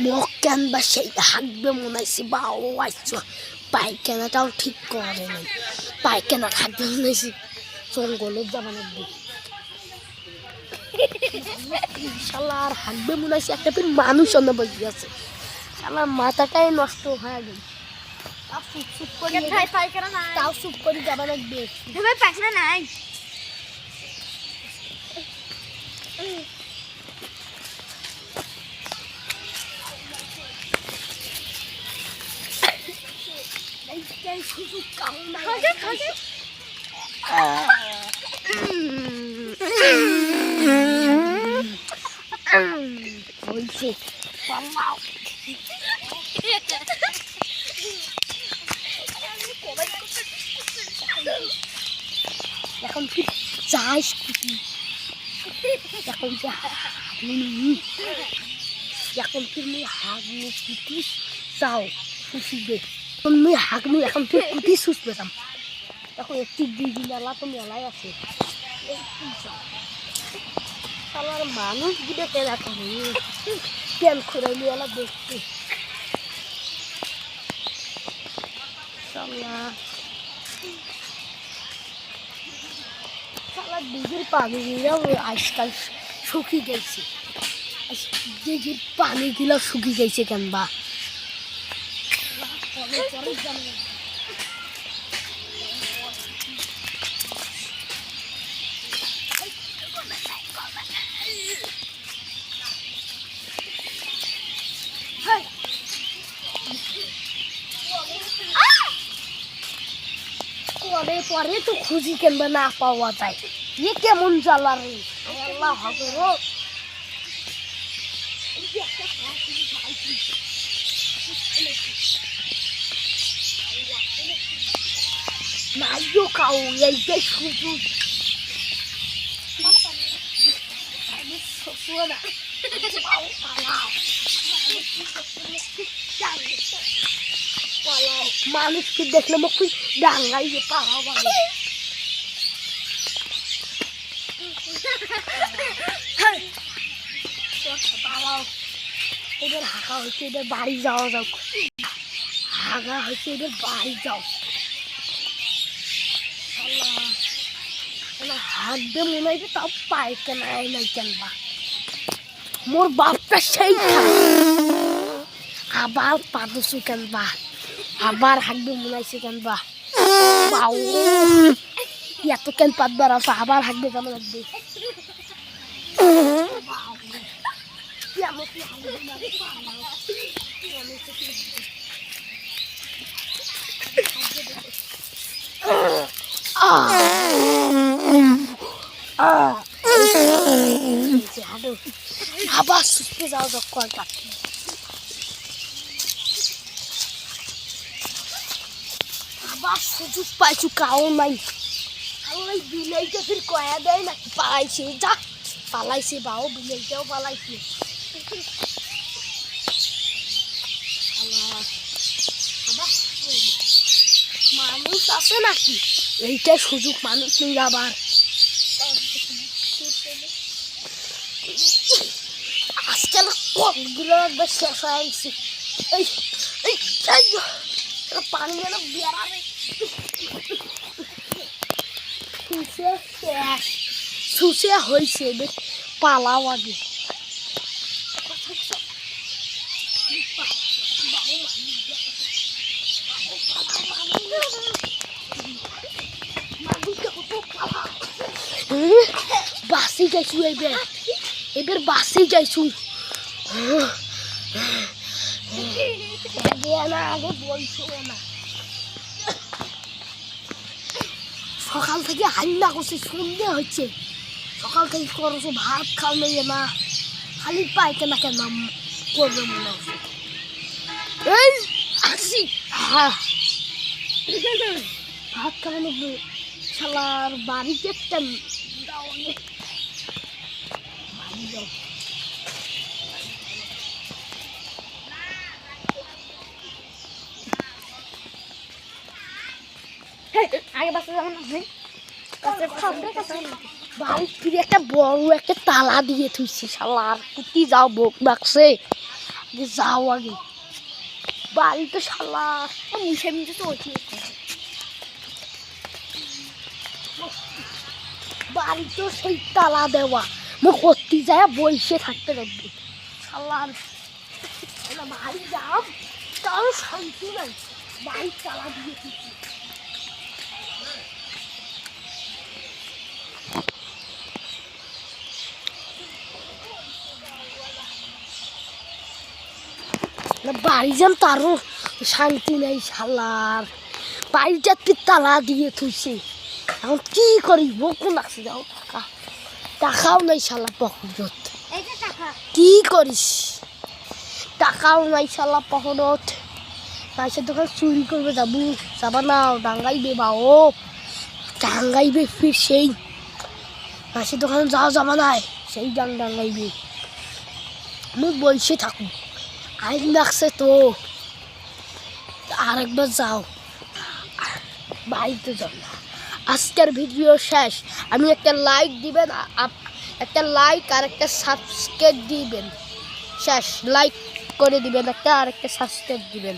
মক্কান বা সেই হাঁকবে মনে হয়েছে বা ও আইস পায়খানাটাও ঠিক করে নাই পায়খানা থাকবে মনে হয়েছে জঙ্গলের জামানের দিকে শালা আর হাঁকবে মনে হয়েছে একটা ফির মানুষ অন্য বসে আছে শালার মাথাটাই নষ্ট হয়ে গেল তাও চুপ করে যাবা লাগবে পায়খানা নাই এখন কি চাস এখন যে এখন তুমি হাগনি কুটি চাও খুশি দে তুমি হাগনি এখন তুই কুটি সুস পেতাম এখন একটি দিদি মেলা তো মেলায় আছে আমার মানুষ গিয়ে কেনা করে কেন খুঁড়াইলি এলা দেখতে দিঘির পানিগুলো আজকাল শুকিয়ে গেছে দিঘির পানিগুলো শুকিয়ে গেছে কেন বা পরে তো খুঁজি কেনবা না পাওয়া যায় ये কেমন জ্বালা রে আল্লাহ হবে রো নাইও খাও এইটাই শুধু মানুষকে দেখলে মুখ ডাঙ্গাই যে পাওয়া ভালো এদের হাঁকা হয়েছে এদের বাড়ি যাওয়া যাও হাগা হয়েছে এদের বাড়ি যাও হাঁটবে মনে হয়েছে তাও পায়খানা নাই কেনবা মোর বাপটা সেই আবার পাদুসু কেনবা আবার হাঁটবে মনে হয়েছে কেনবা বাউ এত কেন পাতবার আছে আবার হাঁটবে কেমন লাগবে আবার সুস্থ যাও দক্কর কাটতে আবার সুযোগ পাইছু কাও নাই ওই বিলাইটা ফির কয়া দেয় নাকি পালাইছে যা পালাইছে বাও বিলাইটাও পালাইছে মানুষ আছে নাকি এইটা সুযোগ মানুষ নেই আবার আজকাল কতগুলো একবার শেষ হয়ে গেছে পানি যেন বেড়াবে শুষে হয়েছে পালাও আগে বাসি যাইছু এবার বাসি যাইছু আগে বলছো না সকাল থেকে হাল্লা করছে সন্ধে হচ্ছে সকাল থেকে করছো ভাত খাও নেই না খালি পায়খানা কেন করবে মনে হচ্ছে এই আসি হ্যাঁ ভাত খাওয়ানো শালার বাড়িতে একটা বাড়ি যাও আগে বাসা যাবো না কাছে বাড়ির ফিরে একটা বড় একটা তালা দিয়ে থুইছি শালা আর কুতি যাও বোক ডাকছে আগে যাও আগে বাড়ি তো শালা মুছে মুছে তো হচ্ছে বাড়ি তো সেই তালা দেওয়া মুখ করতে যায় বসে থাকতে লাগবে শালার বাড়ি যাও তাও শান্তি নাই বাড়ির তালা দিয়ে থুইছি বাড়ি যাম তারও শান্তি নেই শালার বাড়িটাতে তালা দিয়ে থুইছে এখন কি করি বকু লাগছে যাও টাকা টাকাও নাই শালা পকেটত কি করিস টাকাও নাই শালা পকেটত মাইসের দোকান চুরি করবে যাবো যাবা না ডাঙ্গাইবে বা ও ডাঙ্গাইবে ফির সেই মাইসের দোকানে যাওয়া যাবা নাই সেই ডাঙ্গাইবে মুখ বলছে থাকুন আইন লাগছে তো আরেকবার যাও বাড়িতে যাও না আজকের ভিডিও শেষ আমি একটা লাইক দিবেন একটা লাইক আর একটা সাবস্ক্রাইব দিবেন শেষ লাইক করে দিবেন একটা আর একটা সাবস্ক্রাইব দিবেন